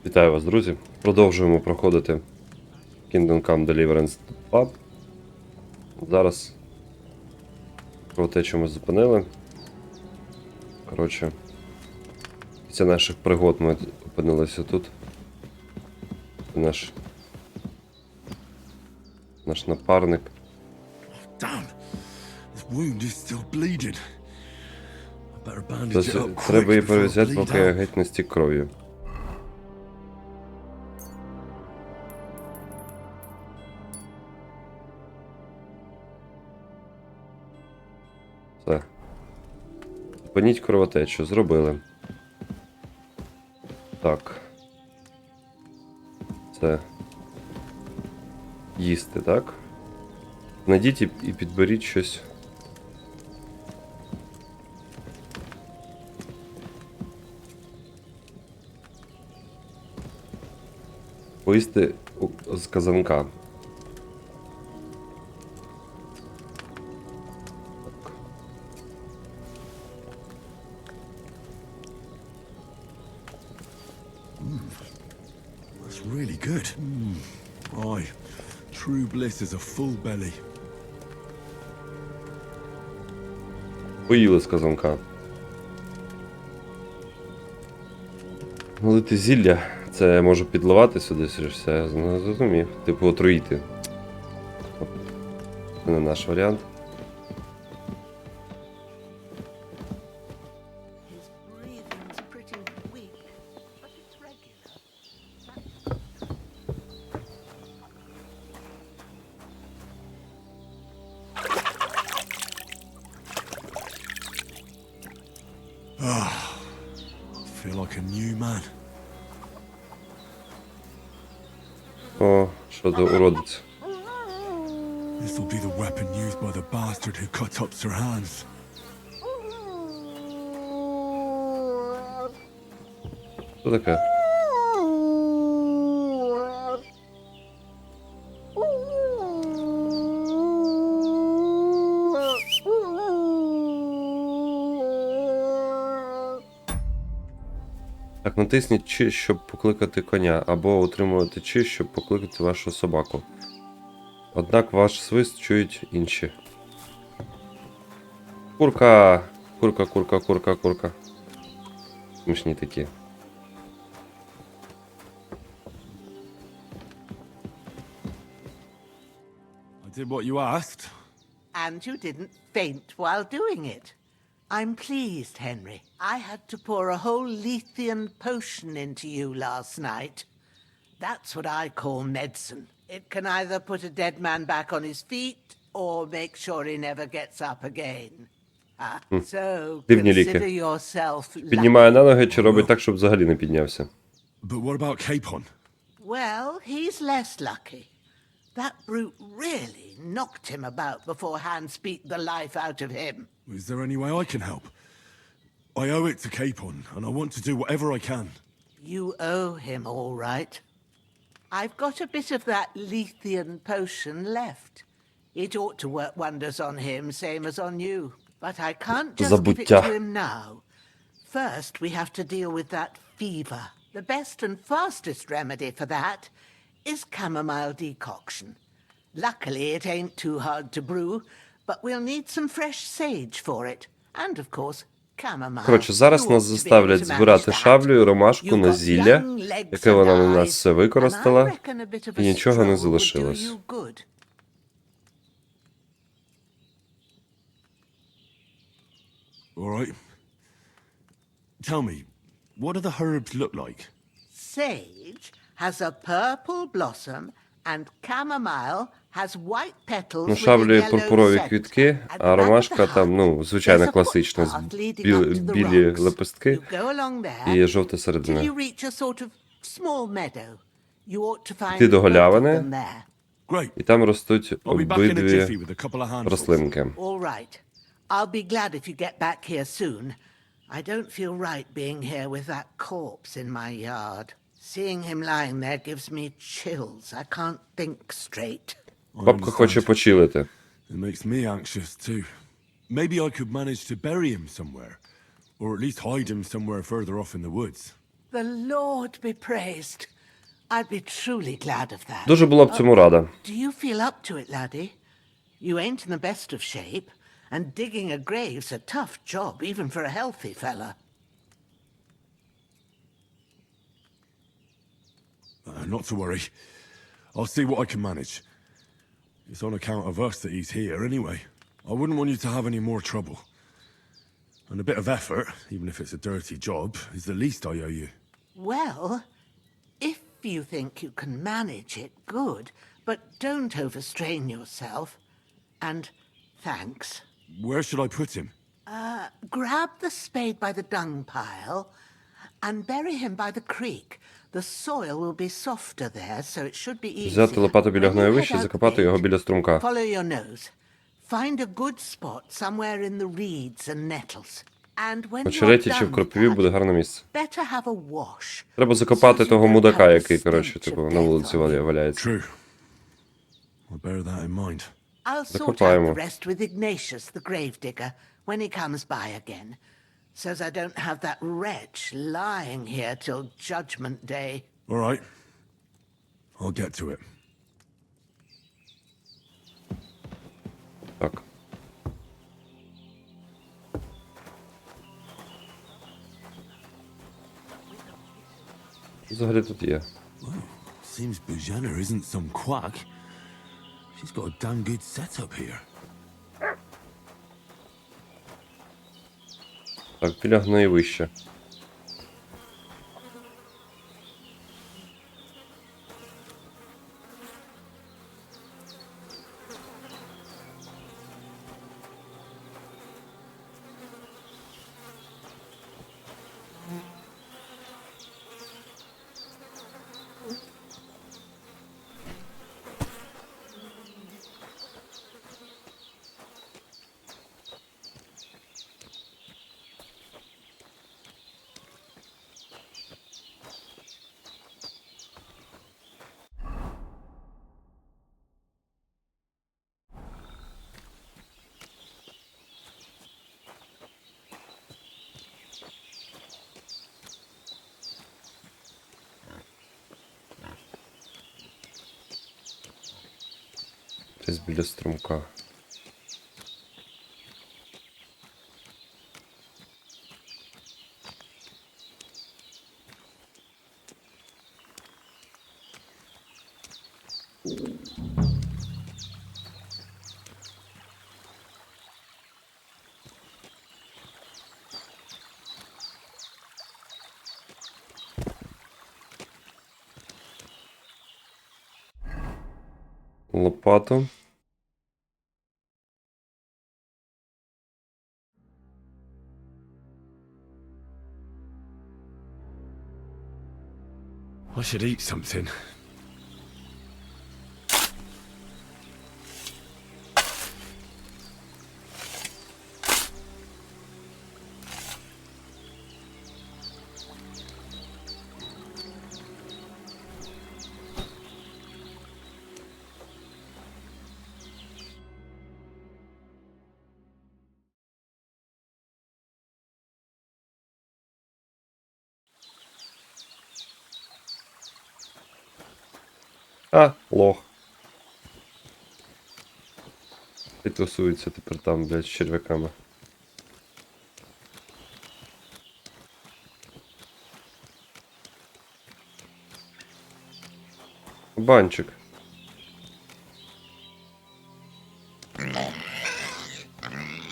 Вітаю вас, друзі! Продовжуємо проходити Kingdom Come Deliverance 2. Зараз про те, що ми зупинили. Коротше, після наших пригод ми опинилися тут. Наш напарник. Треба її перев'язати, поки я геть не стік кров'ю. Все. Зупиніть кровотечу. Зробили. Так. Це. Їсти, так? Знайдіть і підберіть щось. Поїсти з казанка. Really good. Aye, true bliss is a full belly. Поїли з казанка. Налити зілля. Це я можу підливати сюди, все, я зрозумів. Типу отруїти. Це не наш варіант. I feel like a new man. О, що за уродець. This will be the weapon used by the bastard who cut up Sir Hans. Що таке? Так, натисніть Чи, щоб покликати коня, або утримувати Чи, щоб покликати вашу собаку. Однак ваш свист чують інші. Курка! Курка, курка, курка, курка. Смішні такі. I did what you asked. And you didn't faint while doing it. I'm pleased, Henry. I had to pour a whole Lethean potion into you last night. That's what I call medicine. It can either put a dead man back on his feet, or make sure he never gets up again. So, consider yourself lucky. Піднімає на ноги, чи робить так, щоб взагалі не піднявся. But what about Capon? Well, he's less lucky. That brute really knocked him about before Hans beat the life out of him. Is there any way I can help? I owe it to Capon, and I want to do whatever I can. You owe him, all right. I've got a bit of that Lethean potion left. It ought to work wonders on him, same as on you. But I can't just give it to him now. First, we have to deal with that fever. The best and fastest remedy for that is chamomile decoction. Luckily, it ain't too hard to brew, but we'll need some fresh sage for it. And, of course, chamomile. Коротше, зараз нас заставлять збирати шаблю і ромашку на зілля, яке вона на нас все використала, і нічого не залишилось. All right. Tell me, what do the herbs look like? Sage has a purple blossom and chamomile has white petals. Ну, шаблі пурпурові квітки, а ромашка там, ну, звичайно, класична, з білі лепестки і жовта середина. Йти до галявини, і там ростуть обидві рослинки. I'll be glad if you get back here soon. I don't feel right being here with that corpse in my yard. Seeing him lying there gives me chills. I can't think straight. Бабка хоче почилити. It makes me anxious too. Maybe I could manage to bury him somewhere, or at least hide him somewhere further off in the woods. The Lord be praised. I'd be truly glad of that. Дуже була б цьому рада. Do you feel up to it, laddie? You ain't in the best of shape, and digging a grave's a tough job, even for a healthy fella. Not to worry. I'll see what I can manage. It's on account of us that he's here anyway. I wouldn't want you to have any more trouble. And a bit of effort, even if it's a dirty job, is the least I owe you. Well, if you think you can manage it, good, but don't overstrain yourself. And thanks. Where should I put him? Grab the spade by the dung pile and bury him by the creek. The soil will be softer there, so it should be easier. Взяти лопату біля гноєвища і закопати його біля струмка. Follow your nose. Find a good spot somewhere in the reeds and nettles. And when В очереті you're чи done в кропиві with буде that, гарне місце. better have a wash. Треба закопати того мудака, який, коротше, типу, на вулиці валяється. True. I'll bear that in mind. I'll sort out Закопаємо. the rest with Ignatius, the gravedigger, when he comes by again. Says I don't have that wretch lying here till Judgment Day. All right. I'll get to it. Так. Взагалі тут є. Seems Bujana isn't some quack. She's got a damn good setup here. Так, біля гноєвища. Десь біля струмка. Лопату. I should eat something. А, лох. І тусується тепер там, блядь, з черв'яками. Банчик.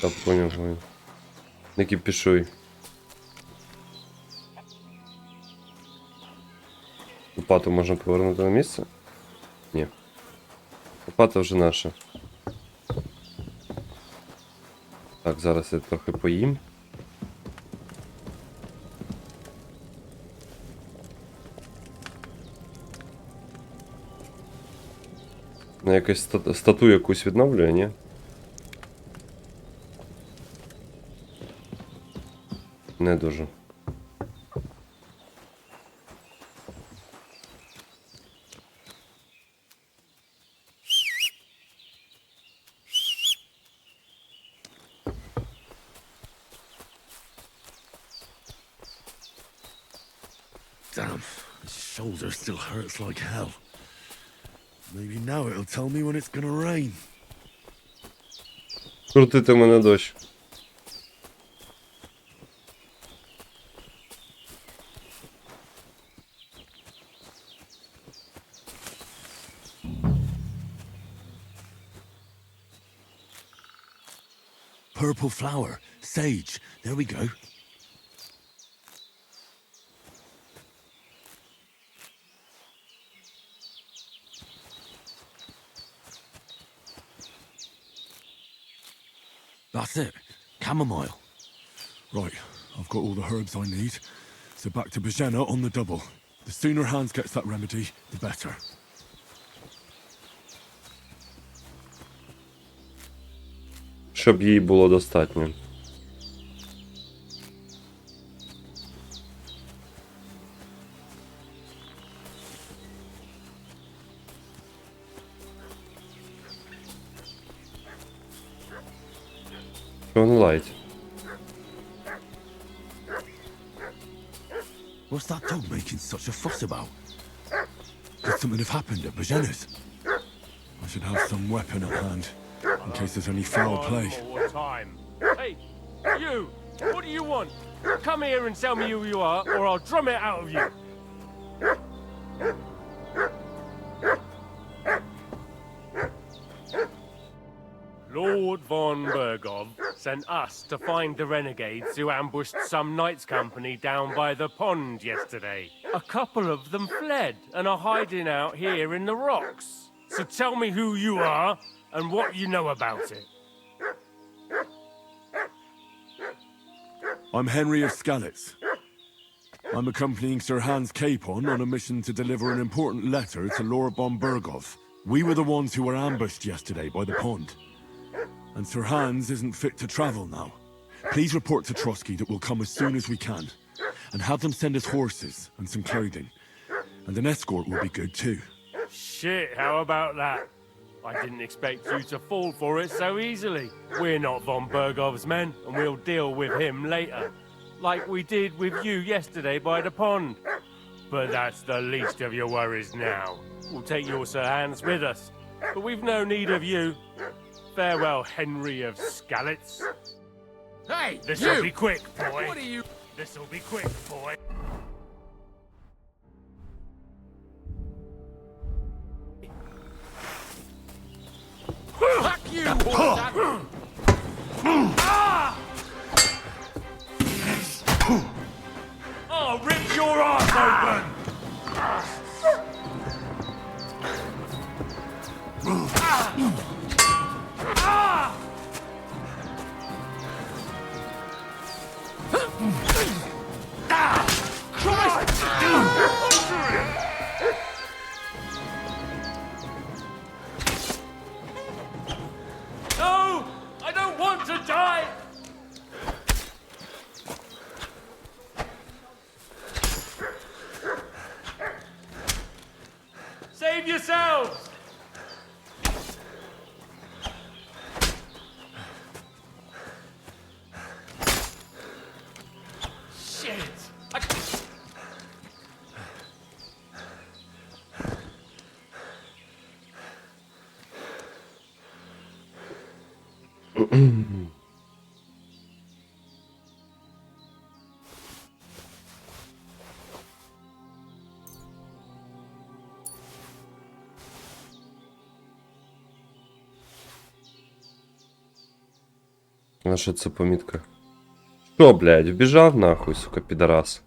Так, понял. Не кипішуй. Лопату можна повернути на місце? Ні. Лопата вже наша. Так, зараз я трохи поїм. На якусь стату якусь відновлює, ні? Не дуже. Damn, his shoulder still hurts like hell. Maybe now it'll tell me when it's gonna rain. Крутити мене дощ. Purple flower, sage, there we go. That's it. Chamomile. Right, I've got all the herbs I need. So back to Bajena on the double. The sooner Hans gets that remedy, the better. Щоб їй було достатньо. Light. What's that dog making such a fuss about? Could something have happened at Bajena's? I should have some weapon at hand, in case there's any foul play. Time. Hey, you! What do you want? Come here and tell me who you are, or I'll drum it out of you. Lord von Bergov sent us to find the renegades who ambushed some knights' company down by the pond yesterday. A couple of them fled and are hiding out here in the rocks. So tell me who you are and what you know about it. I'm Henry of Skalitz. I'm accompanying Sir Hans Capon on a mission to deliver an important letter to Lord von Bergov. We were the ones who were ambushed yesterday by the pond. And Sir Hans isn't fit to travel now. Please report to Trotsky that we'll come as soon as we can. And have them send us horses and some clothing. And an escort will be good too. Shit, how about that? I didn't expect you to fall for it so easily. We're not von Bergov's men, and we'll deal with him later. Like we did with you yesterday by the pond. But that's the least of your worries now. We'll take your Sir Hans with us. But we've no need of you. Farewell, Henry of Skalitz. Hey, This'll be quick, boy. What are you? This'll be quick, boy. Fuck you, horse! I'll rip your ass open! No! I don't want to die! Save yourselves! Shit! А що це помітка? Що, блядь, вбіжав нахуй, сука, підарас.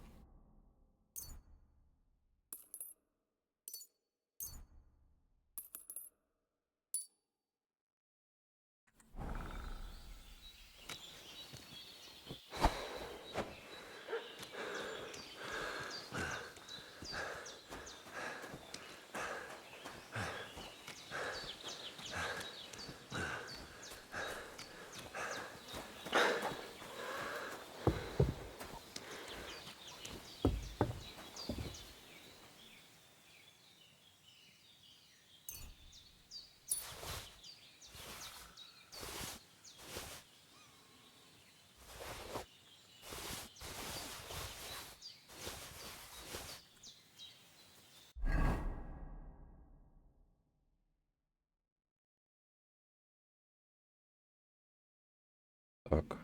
Так.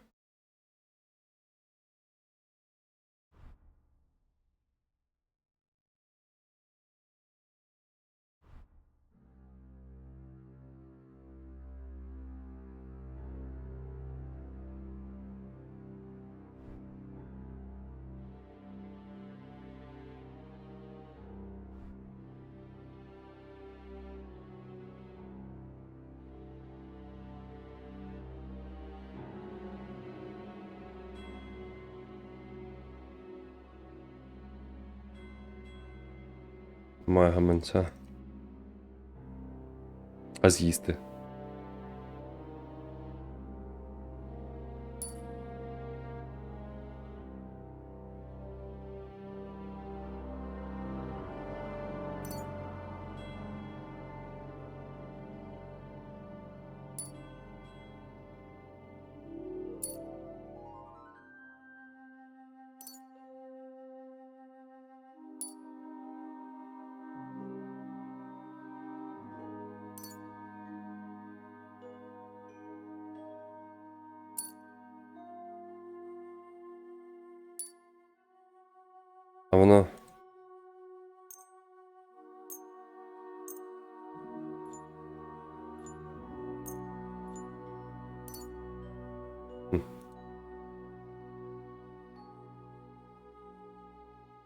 Має гаманця. А з'їсти? А воно...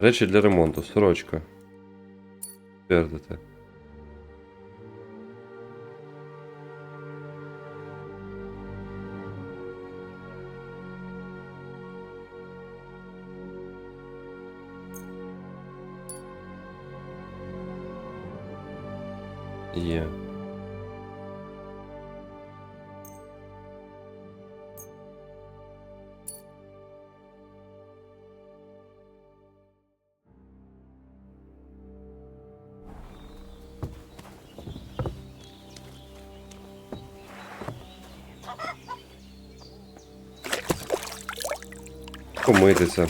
Речі для ремонту. Сорочка. Підтвердити. Є. Помитися.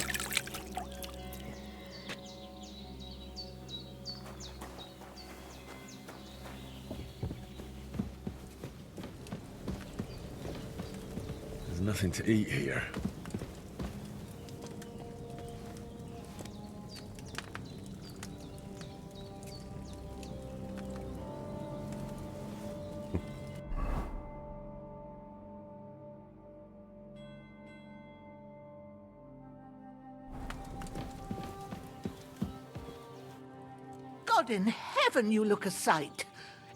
There's nothing to eat here. God in heaven, you look a sight.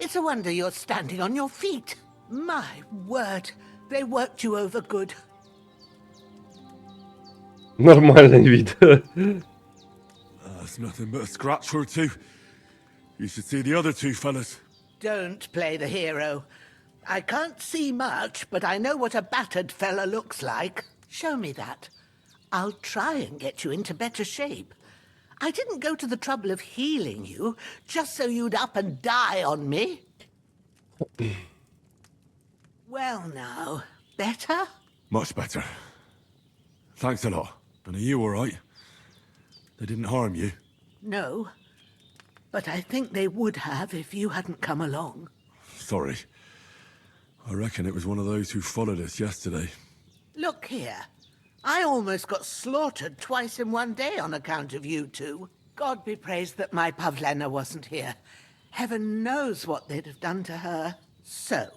It's a wonder you're standing on your feet. My word, they worked you over good. Нормальний від. That's nothing but a scratch or two. You should see the other two fellas. Don't play the hero. I can't see much, but I know what a battered fella looks like. Show me that. I'll try and get you into better shape. I didn't go to the trouble of healing you just so you'd up and die on me. Well now, better? Much better. Thanks a lot. And are you all right? They didn't harm you? No, but I think they would have if you hadn't come along. Sorry. I reckon it was one of those who followed us yesterday. Look here. I almost got slaughtered twice in one day on account of you two. God be praised that my Pavlena wasn't here. Heaven knows what they'd have done to her. So,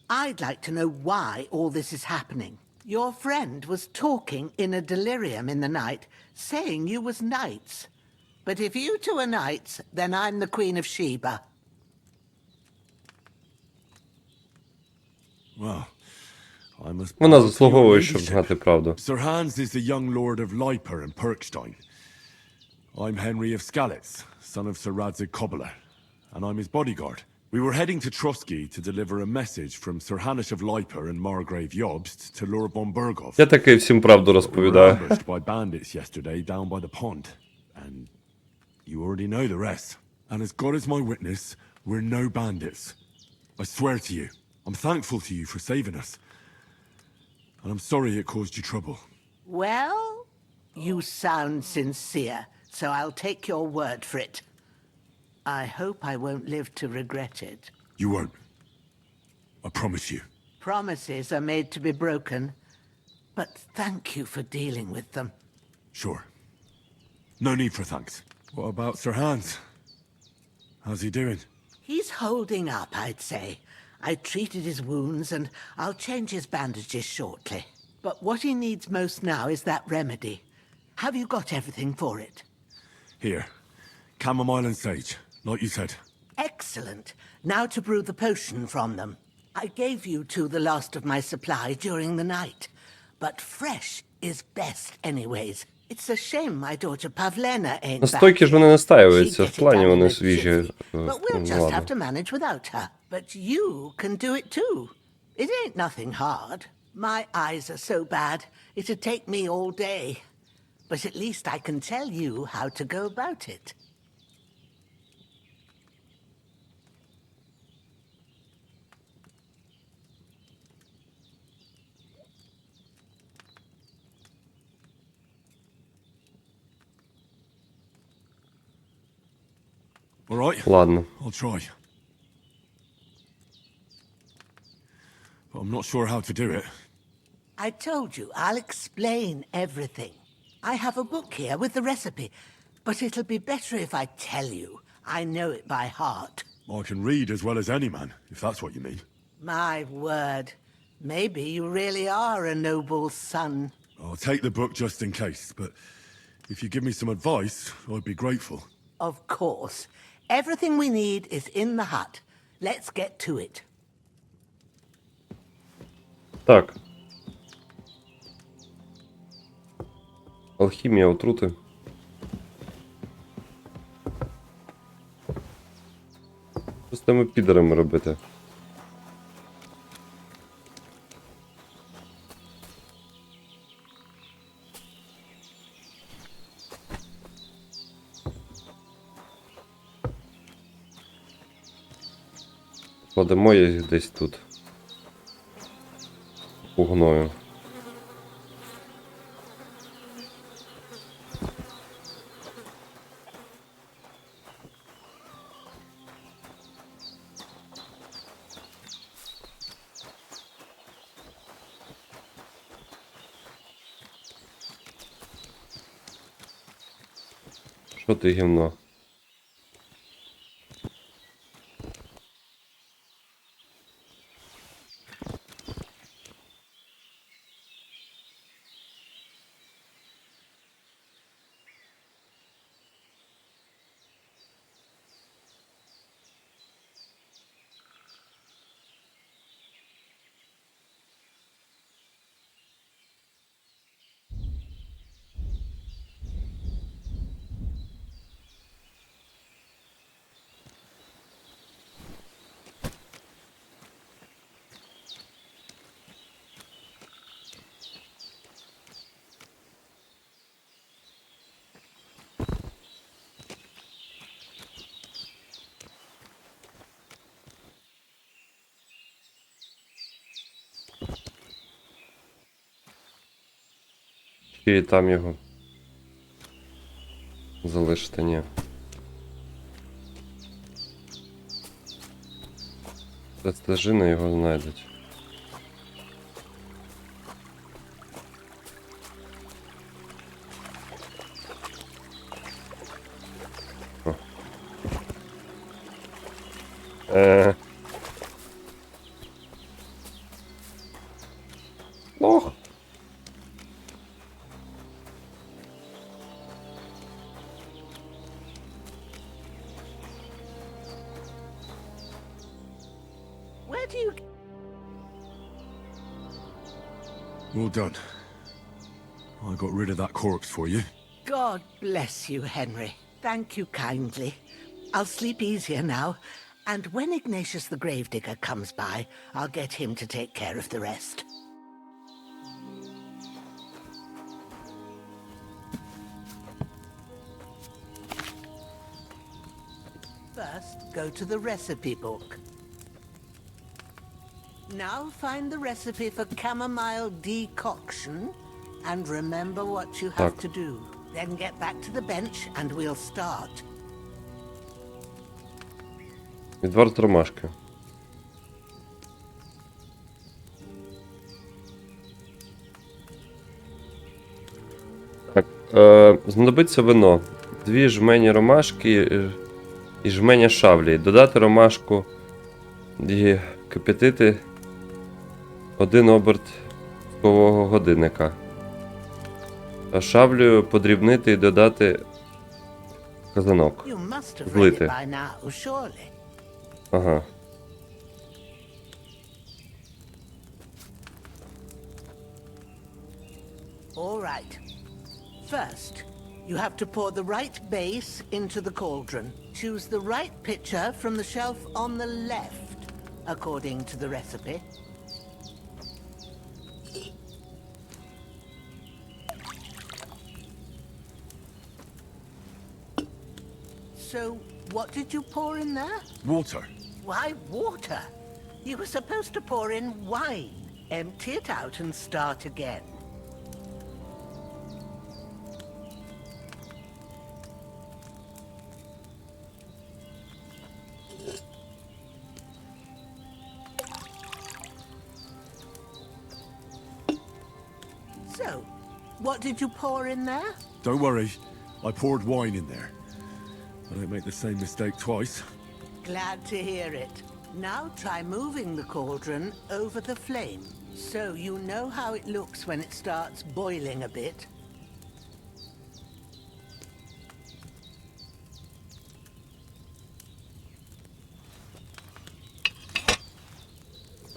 I'd like to know why all this is happening. Your friend was talking in a delirium in the night, saying you was knights. But if you two are knights, then I'm the Queen of Sheba. Well, I must... Вона заслуговує, щоб знати правду. Sir Hans is the young lord of Leiper and Perkstein. I'm Henry of Skalitz, son of Sir Radzig Cobbler, and I'm his bodyguard. We were heading to Trotsky to deliver a message from Sir Hanish of Leiper and Margrave Jobst to Lord von Burgov. Я таки всім правду We were розповідаю. ambushed by bandits yesterday down by the pond, and you already know the rest. And as God is my witness, we're no bandits. I swear to you, I'm thankful to you for saving us. And I'm sorry it caused you trouble. Well, you sound sincere, so I'll take your word for it. I hope I won't live to regret it. You won't. I promise you. Promises are made to be broken. but thank you for dealing with them. Sure. No need for thanks. What about Sir Hans? How's he doing? He's holding up, I'd say. I treated his wounds and I'll change his bandages shortly. But what he needs most now is that remedy. Have you got everything for it? Here. Chamomile and sage, like you said. Excellent. Now to brew the potion from them. I gave you two the last of my supply during the night. But fresh is best anyways. It's a shame my daughter Pavlena ain't back. Настойки ж вони She'd настаюються, в get it плані done вони in a свіжі. jiffy. But we'll just have Ладно. to manage without her. But you can do it too. It ain't nothing hard. My eyes are so bad, it'd take me all day. But at least I can tell you how to go about it. All right, Ладно. I'll try. But I'm not sure how to do it. I told you, I'll explain everything. I have a book here with the recipe, but it'll be better if I tell you. I know it by heart. I can read as well as any man, if that's what you mean. My word. Maybe you really are a noble son. I'll take the book just in case, but if you give me some advice, I'd be grateful. Of course. Everything we need is in the hut. Let's get to it. Так. Алхімія отрути. Що з тими підерами робити? Кладемо їх десь тут. У гною. Що ти гівно? І там його залишити, ні. Це стежина його знайдуть. О. Ох! Where do you... Well done. I got rid of that corpse for you. God bless you, Henry. Thank you kindly. I'll sleep easier now. And when Ignatius the Gravedigger comes by, I'll get him to take care of the rest. First, go to the recipe book. Now find the recipe for chamomile decoction and remember what you have to do. Then get back to the bench and we'll start. Відвар з ромашки. Знадобиться вино. 2 жмені ромашки і жменя шавлі. Додати ромашку і кип'ятити 1 оберт скового годинника. А шавлю подрібнити і додати казанок. You must have read it Злити. by now, surely. Ага. All right. First, you have to pour the right base into the cauldron. Choose the right pitcher from the shelf on the left, according to the recipe. So, what did you pour in there? Water. Why water? You were supposed to pour in wine. Empty it out and start again. So, what did you pour in there? Don't worry. I poured wine in there. I don't make the same mistake twice. Glad to hear it. Now try moving the cauldron over the flame, so you know how it looks when it starts boiling a bit.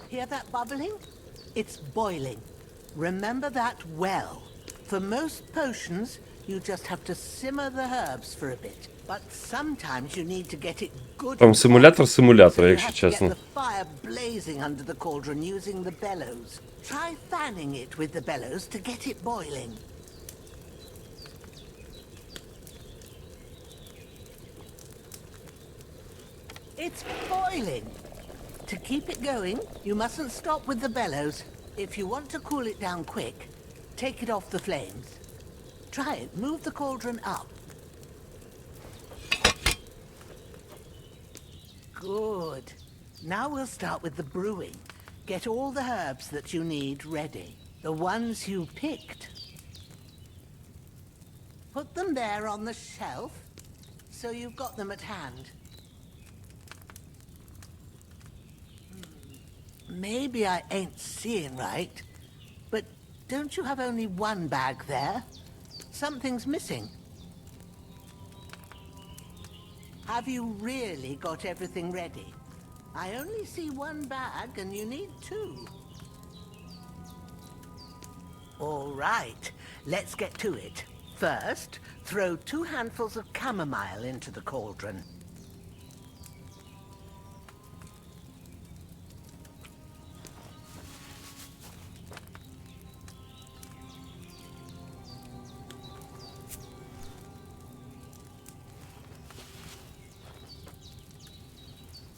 Hear that bubbling? It's boiling. Remember that well. For most potions, you just have to simmer the herbs for a bit. But sometimes you need to get it good. Там and симулятор hot. симулятора, So you якщо have to get чесно. the fire blazing under the cauldron using the bellows. Try fanning it with the bellows to get it boiling. It's boiling. To keep it going, you mustn't stop with the bellows. If you want to cool it down quick, take it off the flames. Try it. Move the cauldron up. Good. Now we'll start with the brewing. Get all the herbs that you need ready. The ones you picked. Put them there on the shelf, so you've got them at hand. Maybe I ain't seeing right, but don't you have only one bag there? Something's missing. Have you really got everything ready? I only see one bag and you need 2. All right, let's get to it. First, throw 2 handfuls of chamomile into the cauldron.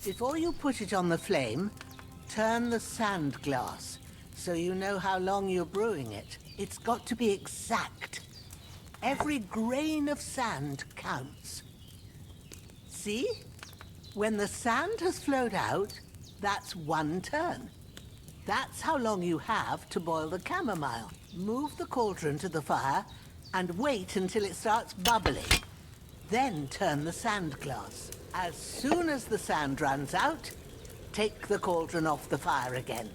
Before you put it on the flame, turn the sand glass so you know how long you're brewing it. It's got to be exact. Every grain of sand counts. See? When the sand has flowed out, that's 1 turn. That's how long you have to boil the chamomile. Move the cauldron to the fire and wait until it starts bubbling. Then turn the sand glass. As soon as the sand runs out, take the cauldron off the fire again.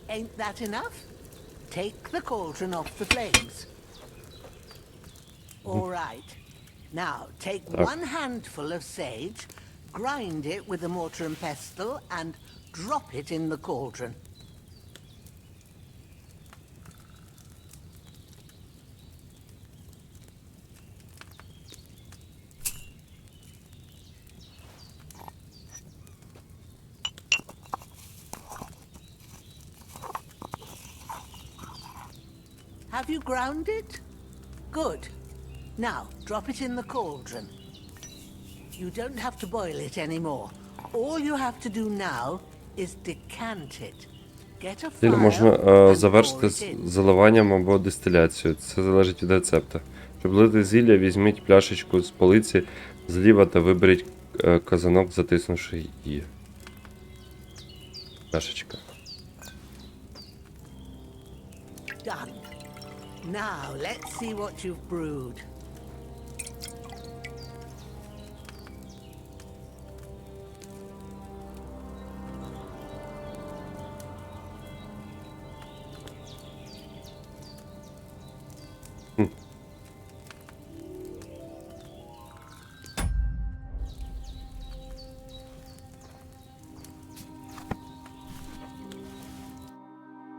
Ain't that enough? Take the cauldron off the flames. All right. Now, take 1 handful of sage, grind it with a mortar and pestle, and drop it in the cauldron. Have you ground it? Good. Now, drop it in the cauldron. You don't have to boil it anymore. All you have to do now is decant it. Get a Діль fire можна and завершити pour it in. заливанням або дистиляцією. Це залежить від рецепта. Щоб влити зілля, візьміть пляшечку з полиці зліва та виберіть казанок, затиснувши її. Пляшечка. Done. Now, let's see what you've brewed.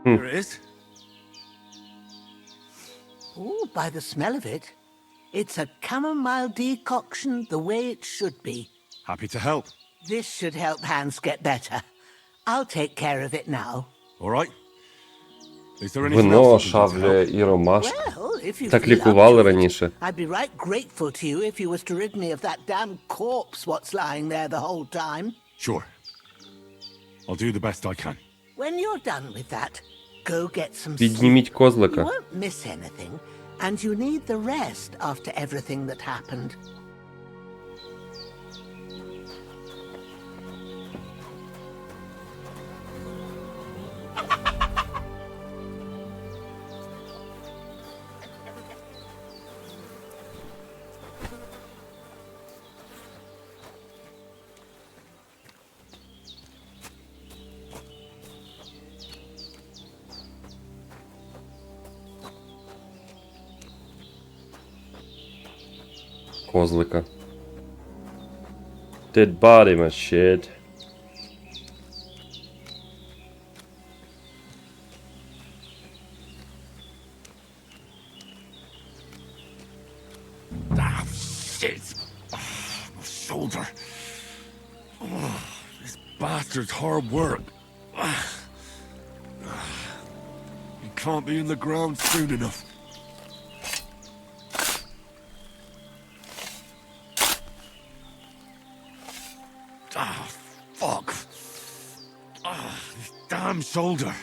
Here it is. Ooh, by the smell of it, it's a chamomile decoction the way it should be. Happy to help. This should help Hans get better. I'll take care of it now. All right. Is there anything Вино, else I can do to шавля help? і ромашка. Well, if you Так feel up лікували to it, раніше. I'd be right grateful to you if you was to rid me of that damn corpse what's lying there the whole time. Sure. I'll do the best I can. When you're done with that, go get some sleep. Підніміть You козлика. won't miss anything, and you need the rest after everything that happened. Козлика. Dead body, my shit. Ah, shit. My shoulder. This bastard's hard work. He can't be in the ground soon enough. Ah, fuck. Ah, this damn shoulder.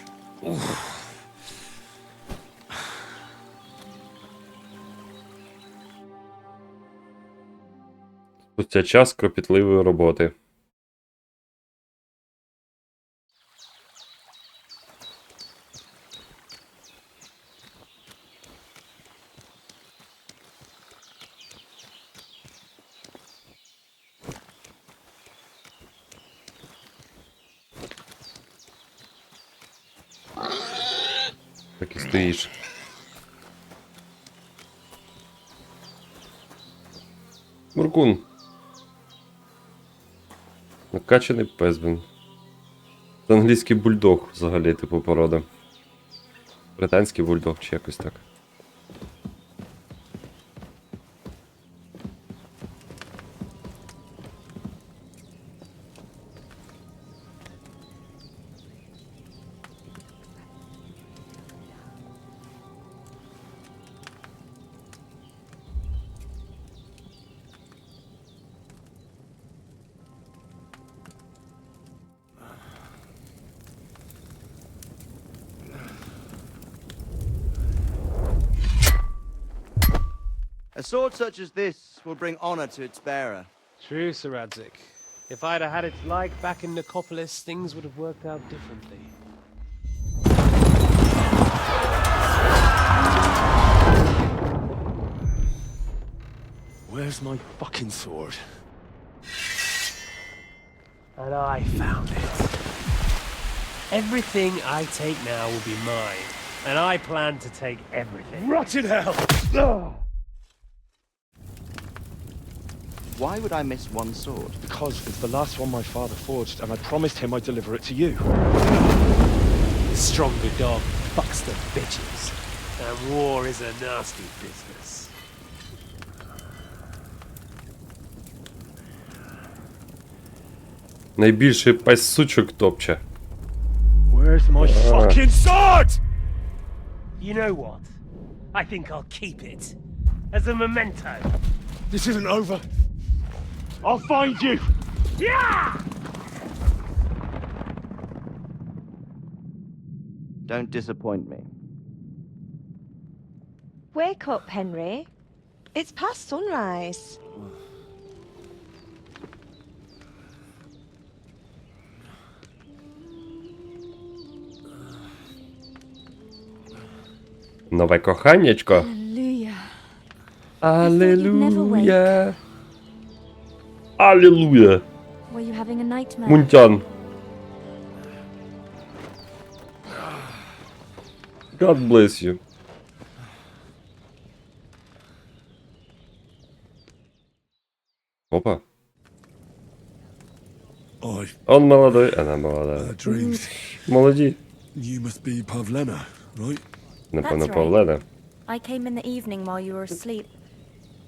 Спустя час кропітливої роботи. Так і стоїш. Муркун. Накачаний пес, блін. Це англійський бульдог взагалі, типу, порода. Британський бульдог чи якось так. A sword such as this will bring honor to its bearer. True, Sir Radzik. If I'd have had its like back in Nicopolis, things would have worked out differently. Where's my fucking sword? And I found it. Everything I take now will be mine, and I plan to take everything. Rotted hell! Why would I miss one sword? Because it's the last one my father forged, and I promised him I'd deliver it to you. The stronger dog fucks the bitches, and war is a nasty business. Найбільший пес сучок топче. Where's my fucking sword? You know what? I think I'll keep it. As a memento. This isn't over. I'll find you. Yeah! Don't disappoint me. Wake up, Henry. It's past sunrise. Нове коханнячко. Hallelujah. Алілуя. Алілуя. Were you having a nightmare? Мунтян. God bless you. Опа. Он молодой, она молодая. Dreams. Молоді. You must be Pavlena, right? Напевно, That's right. Павлена. I came in the evening while you were asleep.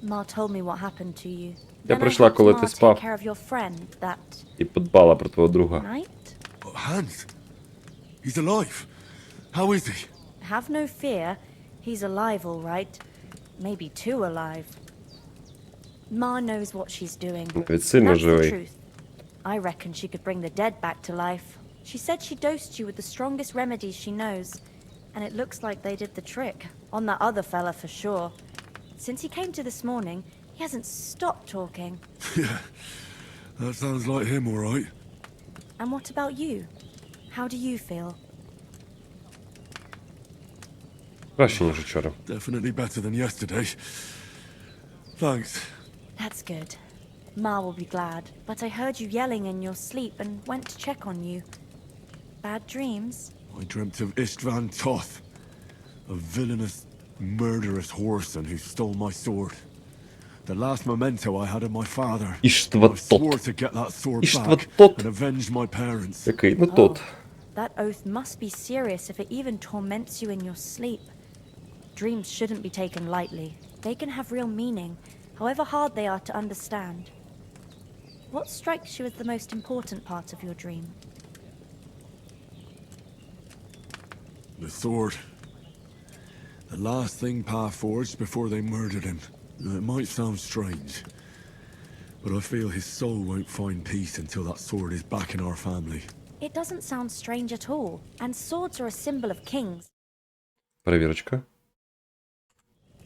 Ma told me what happened to you. Я Then I прийшла, helped коли Ma ти take спав. care of your friend that І подбала про твого друга. night. Oh, Hans. He's alive. How is he? Have no fear. He's alive, all right. Maybe too alive. Ma knows what she's doing. Навіть сильно That's the живий. truth. I reckon she could bring the dead back to life. She said she dosed you with the strongest remedies she knows. And it looks like they did the trick. On that other fella for sure. Since he came to this morning, he hasn't stopped talking. Yeah. That sounds like him, all right. And what about you? How do you feel? Краще, ніж вчора. Definitely better than yesterday. Thanks. That's good. Ma will be glad. But I heard you yelling in your sleep and went to check on you. Bad dreams? I dreamt of Istvan Toth, a villainous, murderous whoreson who stole my sword. The last memento I had of my father. I Іштва swore тот. to get that sword Іштва back тот. and avenge my parents. Який? Ну тот. That oath must be serious if it even torments you in your sleep. Dreams shouldn't be taken lightly. They can have real meaning, however hard they are to understand. What strikes you as the most important part of your dream? The sword. The last thing Pa forged before they murdered him. It might sound strange, but I feel his soul won't find peace until that sword is back in our family. It doesn't sound strange at all, and swords are a symbol of kings, Перевірочка.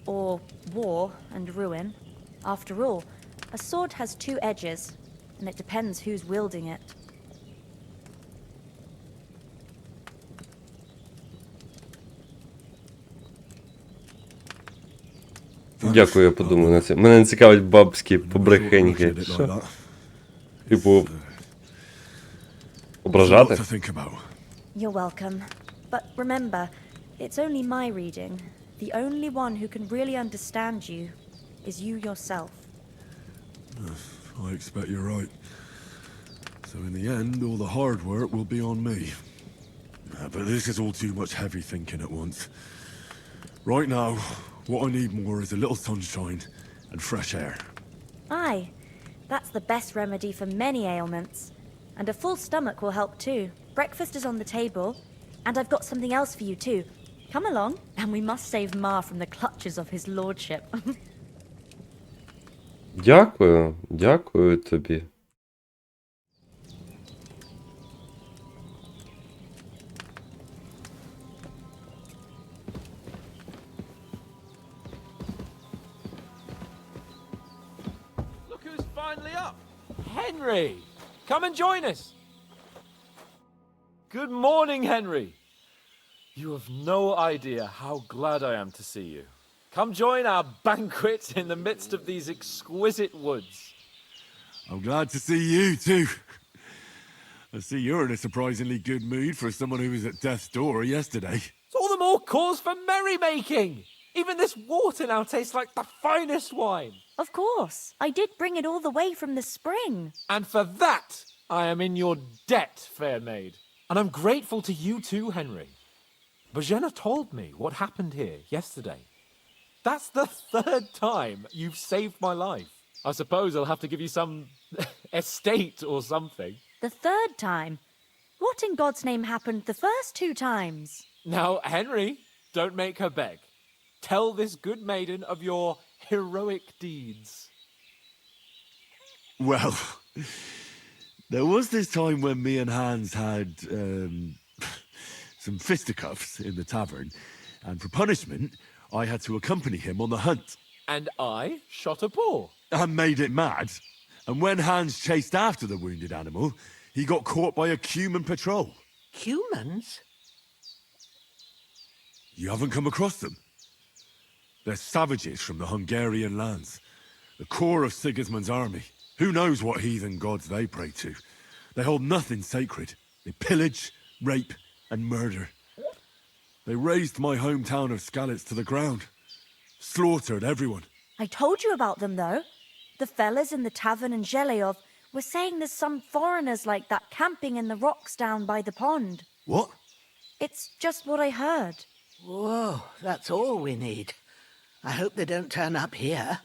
or war and ruin. After all, a sword has two edges, and it depends who's wielding it. Дякую, я подумаю на це. Мене не цікавить бабські Never thought побрехеньки. I'd look at it like that. Типу, A ображати? lot to think about. You're welcome. But remember, it's only my reading. The only one who can really understand you is you yourself. I expect you're right. So in the end, all the hard work will be on me. But this is all too much heavy thinking at once. Right now, what I need more is a little sunshine and fresh air. Aye, that's the best remedy for many ailments. And a full stomach will help too. Breakfast is on the table, and I've got something else for you too. Come along, and we must save Ma from the clutches of his lordship. Дякую, дякую тобі. Look who's finally up. Henry! Come and join us. Good morning, Henry. You have no idea how glad I am to see you. Come join our banquet in the midst of these exquisite woods. I'm glad to see you too. I see you're in a surprisingly good mood for someone who was at death's door yesterday. It's all the more cause for merrymaking. Even this water now tastes like the finest wine. Of course, I did bring it all the way from the spring. And for that, I am in your debt, fair maid. And I'm grateful to you too, Henry. Bojena told me what happened here yesterday. That's the third time you've saved my life. I suppose I'll have to give you some estate or something. The third time? What in God's name happened the first two times? Now, Henry, don't make her beg. Tell this good maiden of your heroic deeds. Well, there was this time when me and Hans had some fisticuffs in the tavern, and for punishment, I had to accompany him on the hunt. And I shot a boar. And made it mad. And when Hans chased after the wounded animal, he got caught by a human patrol. Humans? You haven't come across them? They're savages from the Hungarian lands. The core of Sigismund's army. Who knows what heathen gods they pray to? They hold nothing sacred. They pillage, rape, and murder. They razed my hometown of Skalitz to the ground. Slaughtered everyone. I told you about them, though. The fellas in the tavern in Zheleov were saying there's some foreigners like that camping in the rocks down by the pond. What? It's just what I heard. Whoa, that's all we need. I hope they don't turn up here.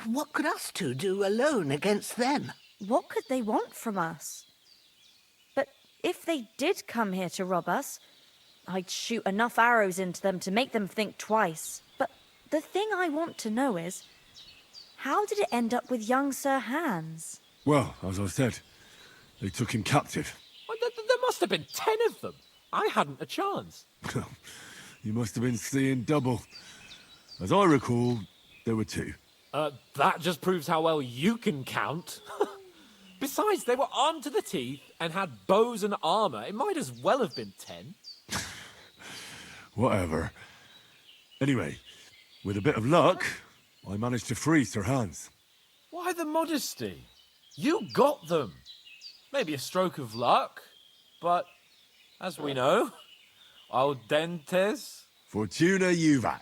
What could us two do alone against them? What could they want from us? But if they did come here to rob us, I'd shoot enough arrows into them to make them think twice. But the thing I want to know is, how did it end up with young Sir Hans? Well, as I said, they took him captive. Well, there must have been 10 of them. I hadn't a chance. You must have been seeing double. As I recall, there were 2. That just proves how well you can count. Besides, they were armed to the teeth and had bows and armor. It might as well have been 10. Whatever. Anyway, with a bit of luck, I managed to free Sir Hans. Why the modesty? You got them. Maybe a stroke of luck, but as we know, al dentes. Fortuna juvat.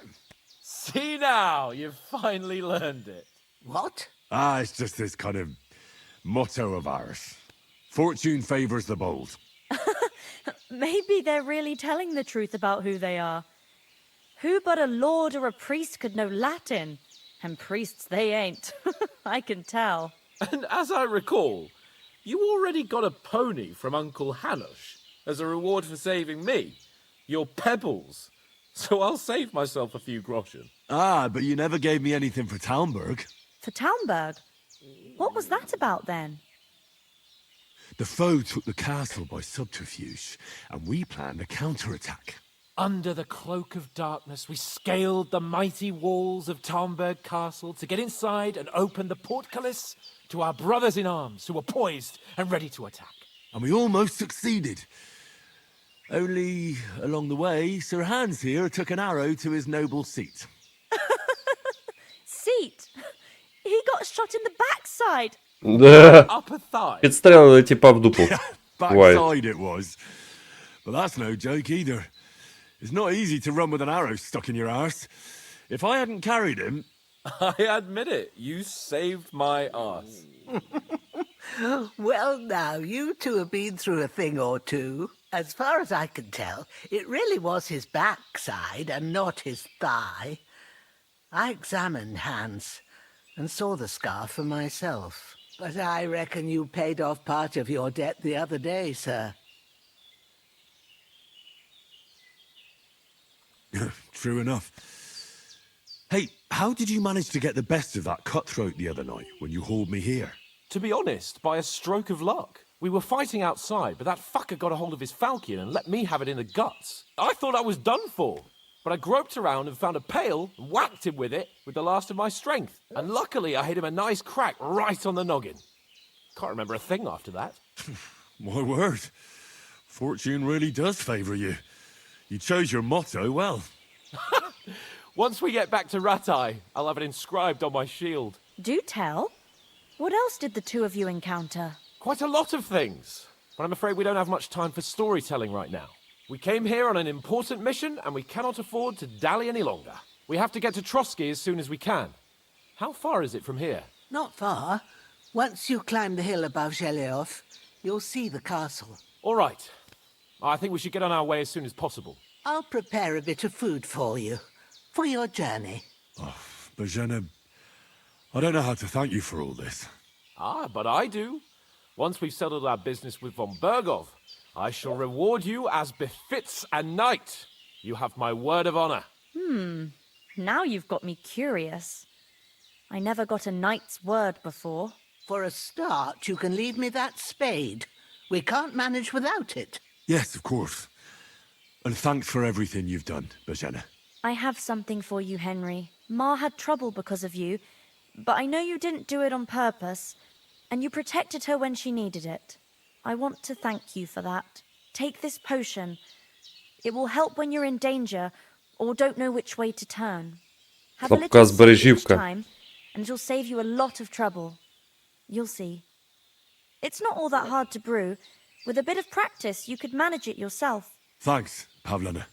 See now, you've finally learned it. What? It's just this kind of motto of ours. Fortune favors the bold. Maybe they're really telling the truth about who they are. Who but a lord or a priest could know Latin? And priests they ain't. I can tell. And as I recall, you already got a pony from Uncle Hanush as a reward for saving me. Your pebbles. So I'll save myself a few groschen. But you never gave me anything for Talmberg. For Talmberg? What was that about then? The foe took the castle by subterfuge, and we planned a counterattack. Under the cloak of darkness, we scaled the mighty walls of Talmberg Castle to get inside and open the portcullis to our brothers in arms who were poised and ready to attack. And we almost succeeded. Only, along the way, Sir Hans here took an arrow to his noble seat. Seat? He got shot in the backside. Upper thigh. Підстрелили типа в дупу. Backside it was. But that's no joke either. It's not easy to run with an arrow stuck in your arse. If I hadn't carried him... I admit it, you saved my arse. Well, now, you two have been through a thing or two. As far as I can tell, it really was his backside and not his thigh. I examined Hans and saw the scar for myself. But I reckon you paid off part of your debt the other day, sir. True enough. Hey, how did you manage to get the best of that cutthroat the other night when you hauled me here? To be honest, by a stroke of luck. We were fighting outside, but that fucker got a hold of his falchion and let me have it in the guts. I thought I was done for. But I groped around and found a pail and whacked him with it with the last of my strength. And luckily I hit him a nice crack right on the noggin. Can't remember a thing after that. My word. Fortune really does favour you. You chose your motto well. Once we get back to Ratai, I'll have it inscribed on my shield. Do tell. What else did the two of you encounter? Quite a lot of things. But I'm afraid we don't have much time for storytelling right now. We came here on an important mission, and we cannot afford to dally any longer. We have to get to Trotsky as soon as we can. How far is it from here? Not far. Once you climb the hill above Zheleov, you'll see the castle. All right. I think we should get on our way as soon as possible. I'll prepare a bit of food for you, for your journey. Bozhena, I don't know how to thank you for all this. But I do. Once we've settled our business with von Bergov, I shall reward you as befits a knight. You have my word of honor. Now you've got me curious. I never got a knight's word before. For a start, you can leave me that spade. We can't manage without it. Yes, of course. And thanks for everything you've done, Bozhena. I have something for you, Henry. Ma had trouble because of you, but I know you didn't do it on purpose, and you protected her when she needed it. I want to thank you for that. Take this potion. It will help when you're in danger or don't know which way to turn. Have a Слабка little sleep each збережівка. time, and it'll save you a lot of trouble. You'll see. It's not all that hard to brew. With a bit of practice, you could manage it yourself. Thanks, Pavlana.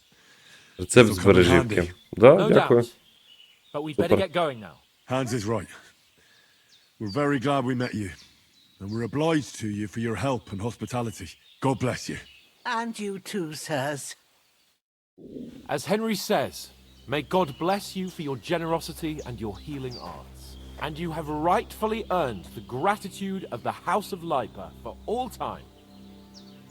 Рецепт This'll come in збережівки. handy. Да, No дякую. doubt. But we'd better Super. get going now. Hans is right. We're very glad we met you. And we're obliged to you for your help and hospitality. God bless you. And you too, sirs. As Henry says, may God bless you for your generosity and your healing arts. And you have rightfully earned the gratitude of the House of Lipa for all time.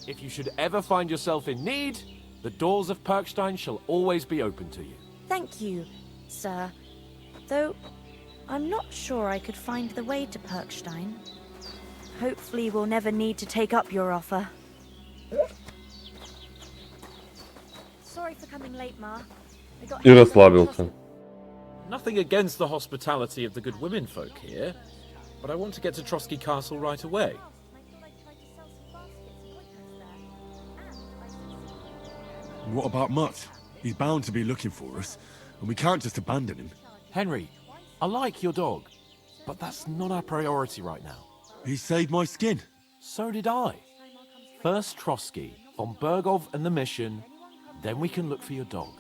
If you should ever find yourself in need, the doors of Perkstein shall always be open to you. Thank you, sir. Though, I'm not sure I could find the way to Perkstein. Hopefully we'll never need to take up your offer. Sorry for coming late, Ma. I got І розслабився. Nothing against the hospitality of the good women folk here, but I want to get to Trotsky Castle right away. What about Mutt? He's bound to be looking for us, and we can't just abandon him. Henry, I like your dog, but that's not our priority right now. He saved my skin. So did I. First Trotsky, von Bergov and the mission, then we can look for your dog.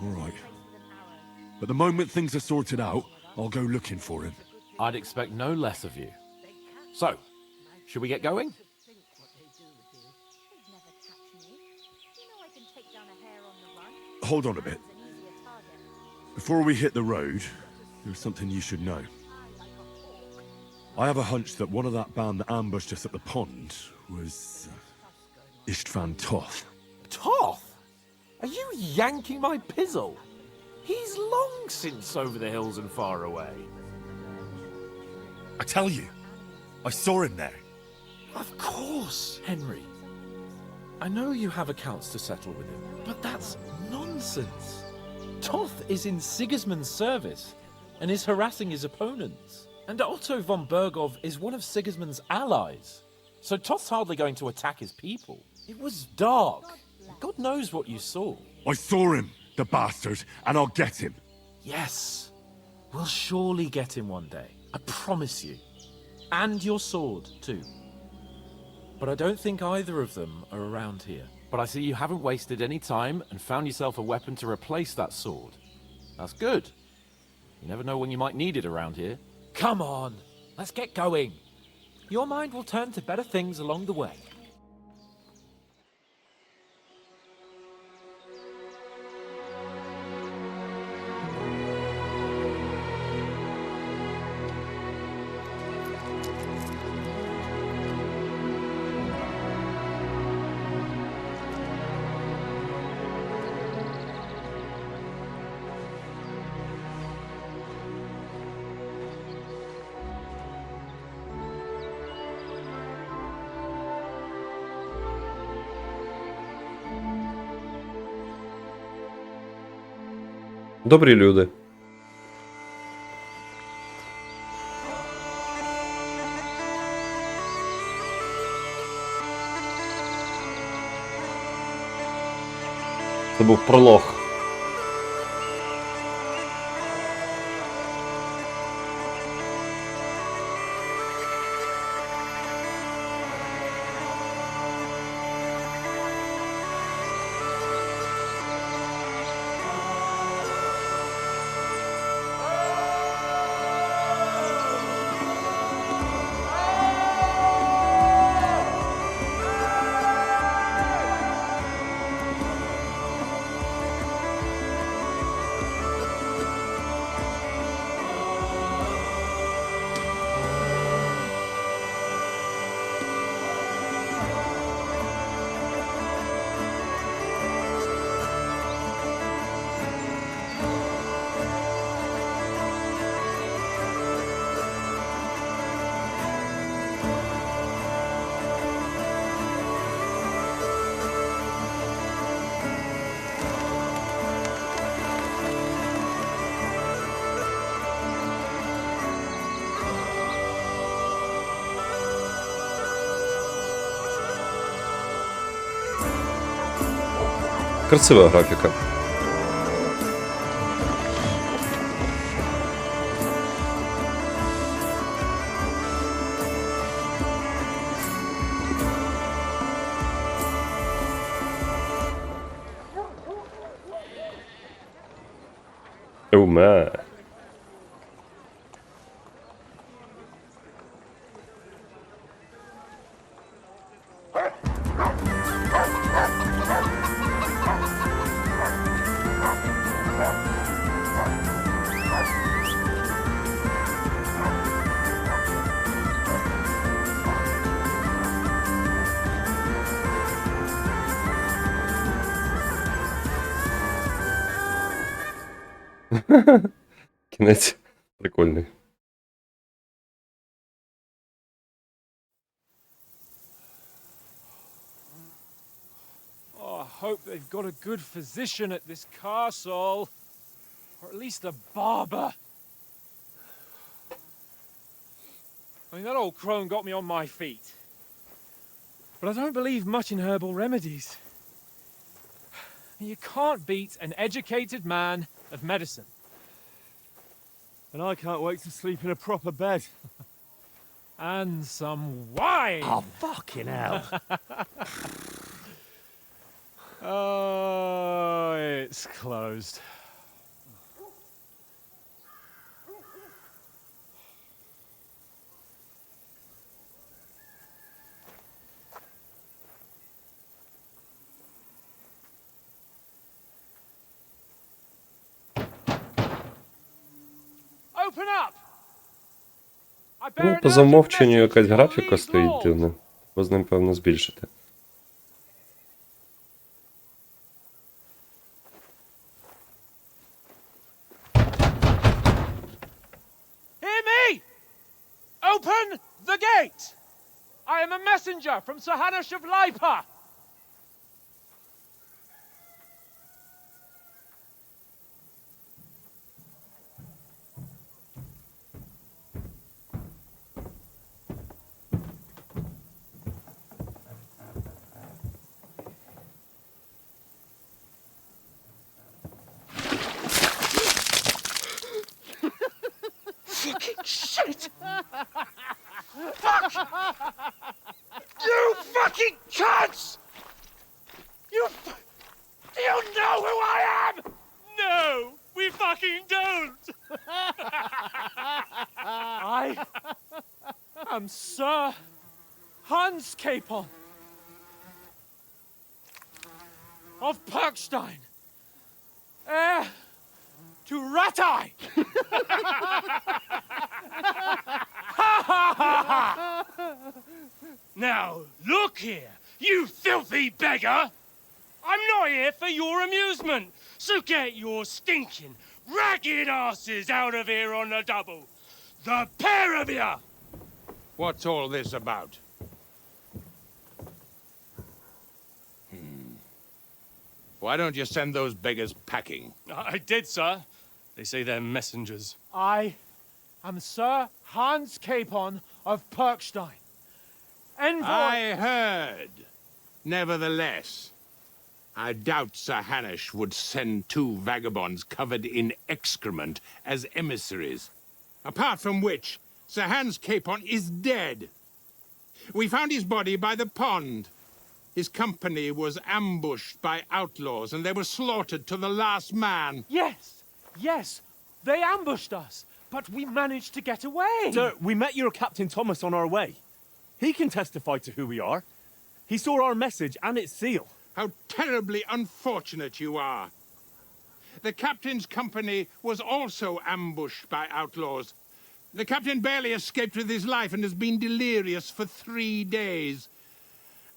All right. But the moment things are sorted out, I'll go looking for him. I'd expect no less of you. So, should we get going? Hold on a bit. Before we hit the road, there's something you should know. I have a hunch that one of that band that ambushed us at the pond was Istvan Toth. Toth? Are you yanking my pizzle? He's long since over the hills and far away. I tell you, I saw him there. Of course, Henry. I know you have accounts to settle with him, but that's nonsense. Toth is in Sigismund's service and is harassing his opponents. And Otto von Bergov is one of Sigismund's allies. So Toth's hardly going to attack his people. It was dark. God knows what you saw. I saw him, the bastard, and I'll get him. Yes, we'll surely get him one day. I promise you. And your sword, too. But I don't think either of them are around here. But I see you haven't wasted any time and found yourself a weapon to replace that sword. That's good. You never know when you might need it around here. Come on, let's get going. Your mind will turn to better things along the way. Добрі люди. Це був пролог. Красива графіка. Уме. Кінець прикольний. Oh, I hope they've got a good physician at this castle. Or at least a barber. I mean, that old crone got me on my feet. But I don't believe much in herbal remedies. You can't beat an educated man of medicine. And I can't wait to sleep in a proper bed. And some wine! Oh, fucking hell. Oh, it's closed. Open up! I bear Ну, an по urgent замовченню message якась to the графіка liege стоїть lord. дивно. Бо з ним, певно, збільшити. Hear me! Open the gate! I am a messenger from Sir Hanush of Lipa. Shit! Fuck! You fucking cunts! Do you know who I am? No, we fucking don't. I am Sir Hans Capon of Perkstein, heir to Ratai. Now, look here, you filthy beggar! I'm not here for your amusement, so get your stinking, ragged asses out of here on the double. The pair of you! What's all this about? Why don't you send those beggars packing? I did, sir. They say they're messengers. I am Sir Hans Capon of Perkstein, envoy. I heard. Nevertheless, I doubt Sir Hanush would send two vagabonds covered in excrement as emissaries. Apart from which, Sir Hans Capon is dead. We found his body by the pond. His company was ambushed by outlaws, and they were slaughtered to the last man. Yes, they ambushed us, but we managed to get away. Sir, we met your Captain Thomas on our way. He can testify to who we are. He saw our message and its seal. How terribly unfortunate you are. The captain's company was also ambushed by outlaws. The captain barely escaped with his life and has been delirious for 3 days.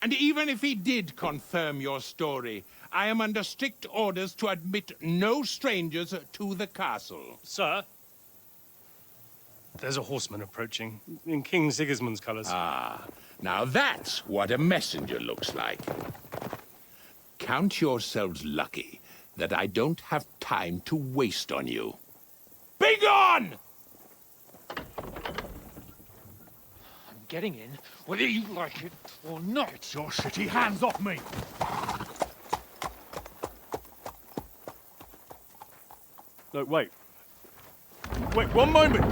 And even if he did confirm your story, I am under strict orders to admit no strangers to the castle. Sir, there's a horseman approaching in King Sigismund's colours. Ah, now that's what a messenger looks like. Count yourselves lucky that I don't have time to waste on you. Be gone! I'm getting in, whether you like it or not. Your shitty hands off me! No, wait. Wait, one moment!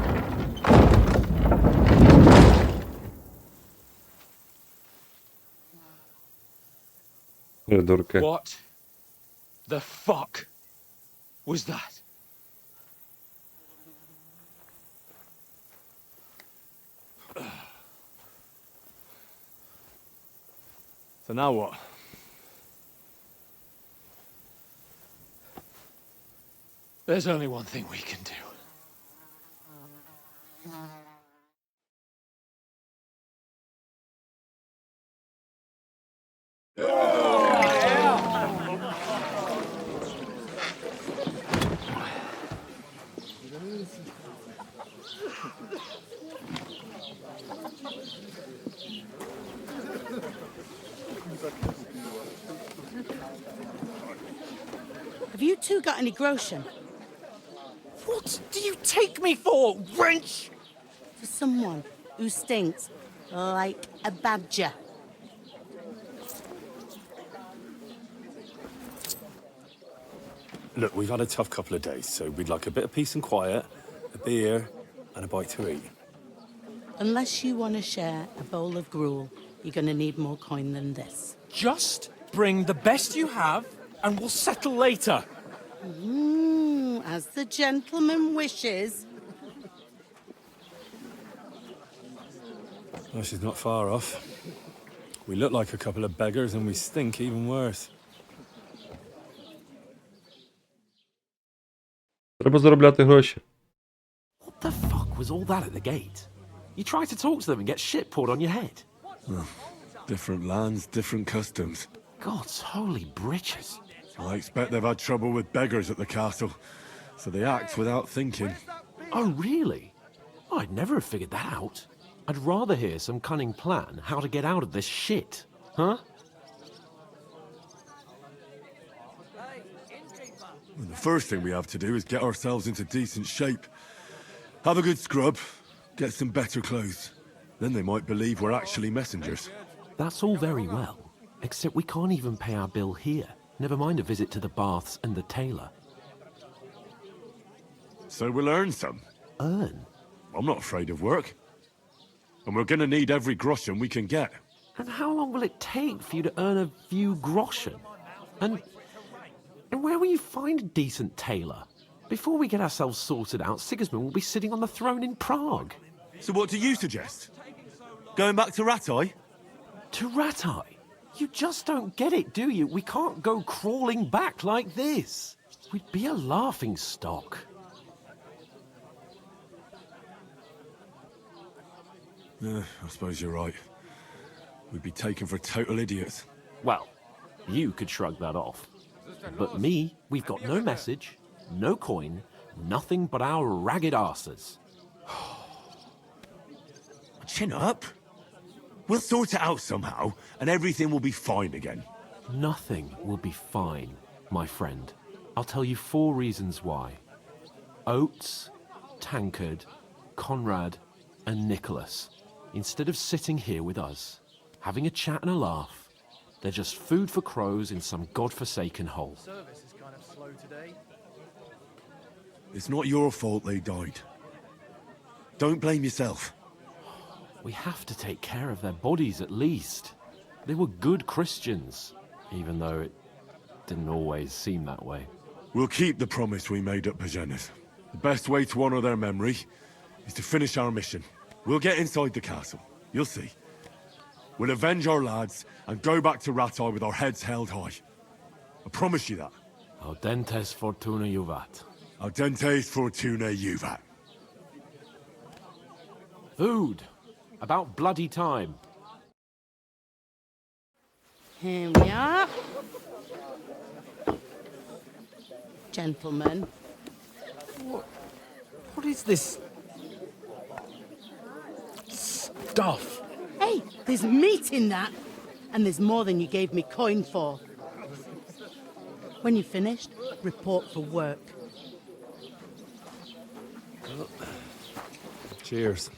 Придурки. What the fuck was that? So now what? There's only one thing we can do. Have you two got any groschen? What do you take me for, wench? For someone who stinks like a badger. Look, we've had a tough couple of days, so we'd like a bit of peace and quiet, a beer, and a bite to eat. Unless you want to share a bowl of gruel, you're going to need more coin than this. Just bring the best you have, and we'll settle later. As the gentleman wishes. Well, she's not far off. We look like a couple of beggars, and we stink even worse. Треба заробляти гроші. What the fuck was all that at the gate? You try to talk to them and get shit poured on your head. Different lands, different customs. God's holy britches. I expect they've had trouble with beggars at the castle, so they act without thinking. Oh, really? I'd never have figured that out. I'd rather hear some cunning plan how to get out of this shit. Huh? And the first thing we have to do is get ourselves into decent shape. Have a good scrub, get some better clothes. Then they might believe we're actually messengers. That's all very well, except we can't even pay our bill here. Never mind a visit to the baths and the tailor. So we'll earn some. Earn? I'm not afraid of work. And we're gonna need every groschen we can get. And how long will it take for you to earn a few groschen? And where will you find a decent tailor? Before we get ourselves sorted out, Sigismund will be sitting on the throne in Prague. So what do you suggest? Going back to Ratai? To Ratai? You just don't get it, do you? We can't go crawling back like this. We'd be a laughing stock. I suppose you're right. We'd be taken for total idiots. Well, you could shrug that off. But me, we've got no message, no coin, nothing but our ragged arses. Chin up. We'll sort it out somehow, and everything will be fine again. Nothing will be fine, my friend. I'll tell you 4 reasons why. Oates, Tankard, Conrad, and Nicholas, instead of sitting here with us, having a chat and a laugh, they're just food for crows in some godforsaken hole. Service is kind of slow today. It's not your fault they died. Don't blame yourself. We have to take care of their bodies at least. They were good Christians, even though it didn't always seem that way. We'll keep the promise we made at Pagenis. The best way to honor their memory is to finish our mission. We'll get inside the castle. You'll see. We'll avenge our lads and go back to Ratai with our heads held high. I promise you that. Audentes fortuna juvat. Audentes fortuna juvat. Food. About bloody time. Here we are. Gentlemen. What is this stuff? Hey, there's meat in that. And there's more than you gave me coin for. When you're finished, report for work. Cheers.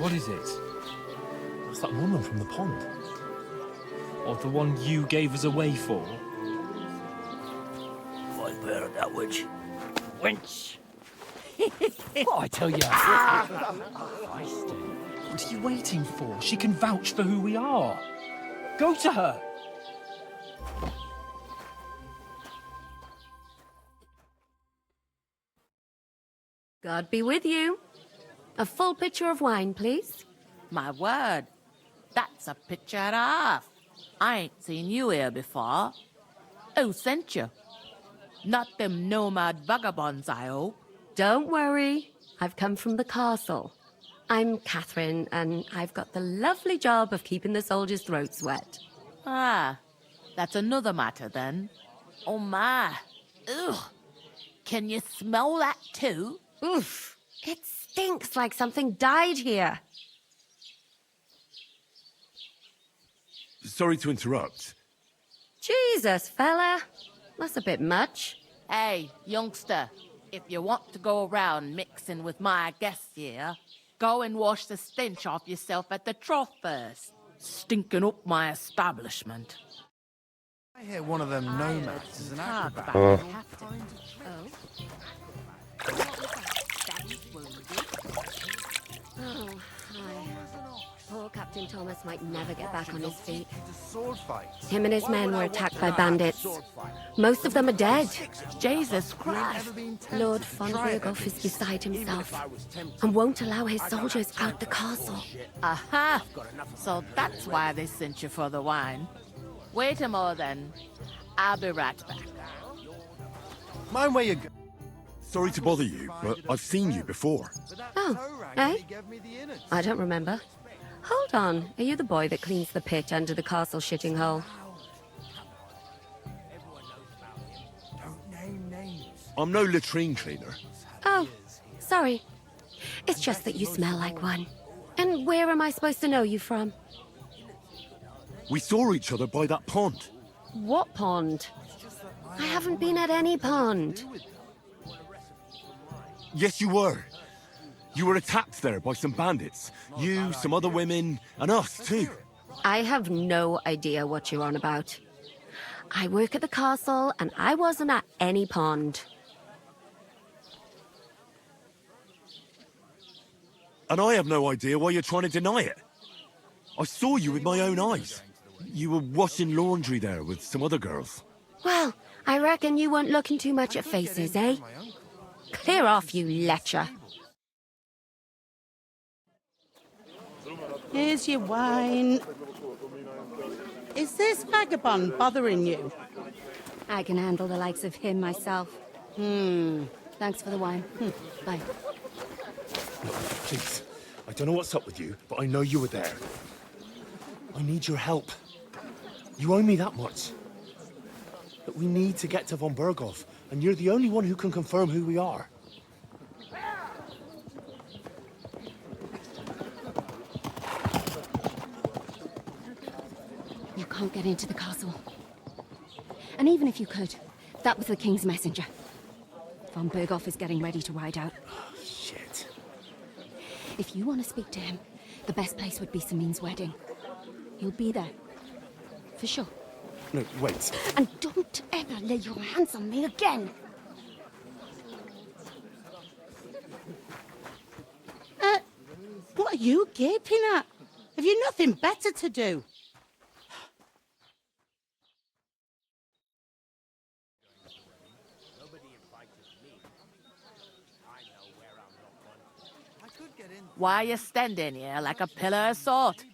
What is it? It's that woman from the pond. Or the one you gave us away for? I bear that witch. Wench! What I tell you? What are you waiting for? She can vouch for who we are. Go to her. God be with you. A full pitcher of wine, please. My word, that's a picture and a half. I ain't seen you here before. Who sent you? Not them nomad vagabonds, I hope. Don't worry. I've come from the castle. I'm Catherine, and I've got the lovely job of keeping the soldiers' throats wet. Ah, that's another matter then. Oh my. Ugh. Can you smell that too? Oof. It stinks like something died here. Sorry to interrupt. Jesus, fella. That's a bit much. Hey, youngster, if you want to go around mixing with my guests here, go and wash the stench off yourself at the trough first. Stinking up my establishment. I hear one of them nomads is an acrobat. Oh, hi. Poor Captain Thomas might never get back on his feet. Him and his men were attacked by bandits. Most of them are dead. Jesus Christ. Lord von Berghoff is beside himself and won't allow his soldiers out the castle. Aha! So that's why they sent you for the wine. Wait a moment then. I'll be right back. Mind where you go. Sorry to bother you, but I've seen you before. Oh, eh? I don't remember. Hold on. Are you the boy that cleans the pit under the castle shitting hole? I'm no latrine cleaner. Oh, sorry. It's just that you smell like one. And where am I supposed to know you from? We saw each other by that pond. What pond? I haven't been at any pond. Yes, you were. You were attacked there by some bandits. You, some other women, and us too. I have no idea what you're on about. I work at the castle, and I wasn't at any pond. And I have no idea why you're trying to deny it. I saw you with my own eyes. You were washing laundry there with some other girls. Well, I reckon you weren't looking too much at faces, eh? Clear off, you lecher. Here's your wine. Is this vagabond bothering you? I can handle the likes of him myself. Thanks for the wine. Bye. Look, please. I don't know what's up with you, but I know you were there. I need your help. You owe me that much. But we need to get to von Berghoff, and you're the only one who can confirm who we are. You can't get into the castle. And even if you could, that was the king's messenger. Von Berghoff is getting ready to ride out. Oh, shit. If you want to speak to him, the best place would be Samin's wedding. He'll be there. For sure. No, wait. And don't ever lay your hands on me again! What are you gaping at? Have you nothing better to do? Why are you standing here like a pillar of salt?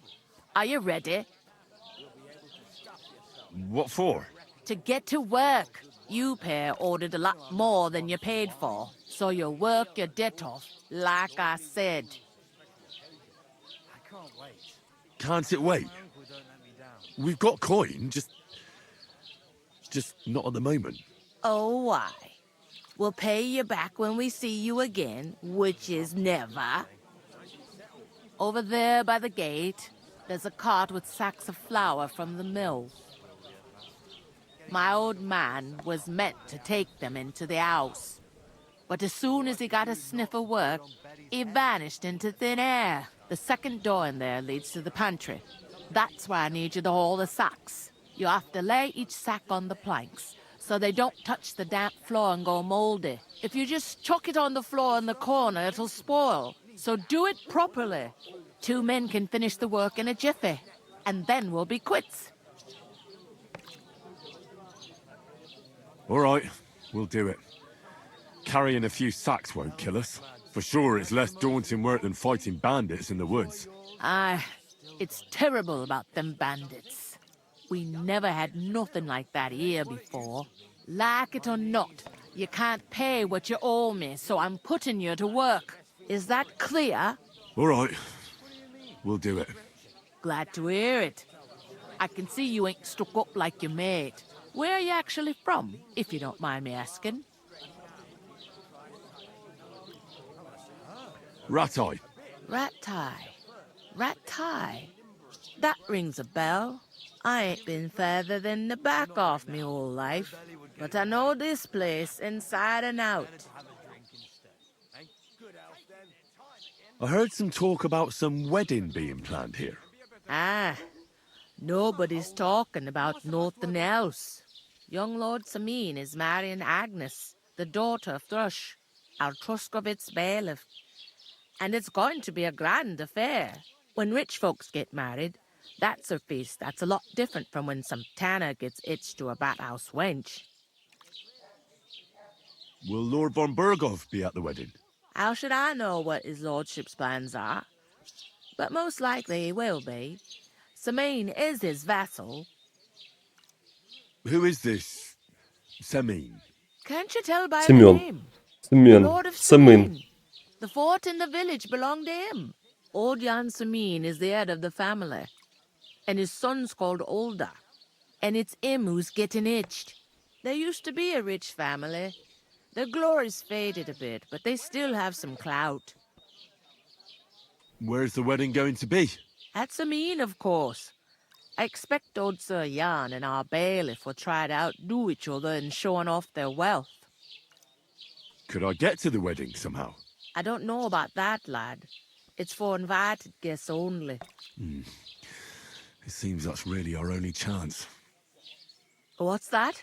Are you ready? What for? To get to work. You pair ordered a lot more than you paid for, so you work your debt off, like I said. Can't it wait? We've got coin, just not at the moment. Oh, why? We'll pay you back when we see you again, which is never. Over there by the gate, there's a cart with sacks of flour from the mill. My old man was meant to take them into the house. But as soon as he got a sniff of work, he vanished into thin air. The second door in there leads to the pantry. That's why I need you to haul the sacks. You have to lay each sack on the planks, so they don't touch the damp floor and go moldy. If you just chuck it on the floor in the corner, it'll spoil. So do it properly. 2 men can finish the work in a jiffy, and then we'll be quits. All right, we'll do it. Carrying a few sacks won't kill us. for sure it's less daunting work than fighting bandits in the woods. Aye, it's terrible about them bandits. We never had nothing like that here before. Like it or not, you can't pay what you owe me, so I'm putting you to work. Is that clear? All right. We'll do it. Glad to hear it. I can see you ain't stuck up like your mate. Where are you actually from, if you don't mind me asking? Ratai. Ratai. Ratai. That rings a bell. I ain't been further than the back off me whole life, but I know this place inside and out. I heard some talk about some wedding being planned here. Ah, nobody's talking about nothing else. Young Lord Sameen is marrying Agnes, the daughter of Thrush, our Truscovitz bailiff. And it's going to be a grand affair. When rich folks get married, that's a feast that's a lot different from when some tanner gets hitched to a bathouse wench. Will Lord von Bergov be at the wedding? How should I know what his lordship's plans are? But most likely he will be. Sameen is his vassal. Who is this Sameen? Can't you tell by Семен. the name? Семен. Lord of Самин. The fort in the village belonged to him. Old Jan Sameen is the head of the family. And his son's called Olda. And it's him who's getting hitched. There used to be a rich family. Their glory's faded a bit, but they still have some clout. Where's the wedding going to be? At Sameen, of course. I expect old Sir Jan and our bailiff will try to outdo each other in showing off their wealth. Could I get to the wedding somehow? I don't know about that, lad. It's for invited guests only. It seems that's really our only chance. What's that?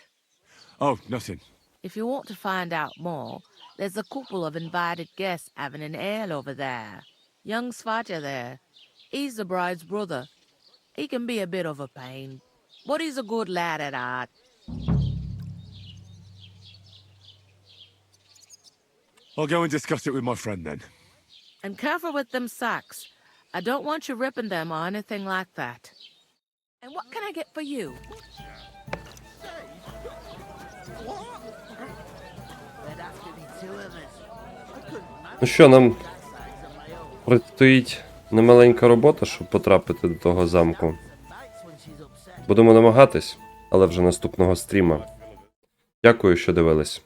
Oh, nothing. If you want to find out more, there's a couple of invited guests having an ale over there. Young Svaja there. He's the bride's brother. He can be a bit of a pain, but he's a good lad at heart. I'll go and discuss it with my friend then. And careful with them sacks. I don't want you ripping them or anything like that. And what can I get for you? Ну що, нам предстоїть немаленька робота, щоб потрапити до того замку. Будемо намагатись, але вже наступного стріма. Дякую, що дивились.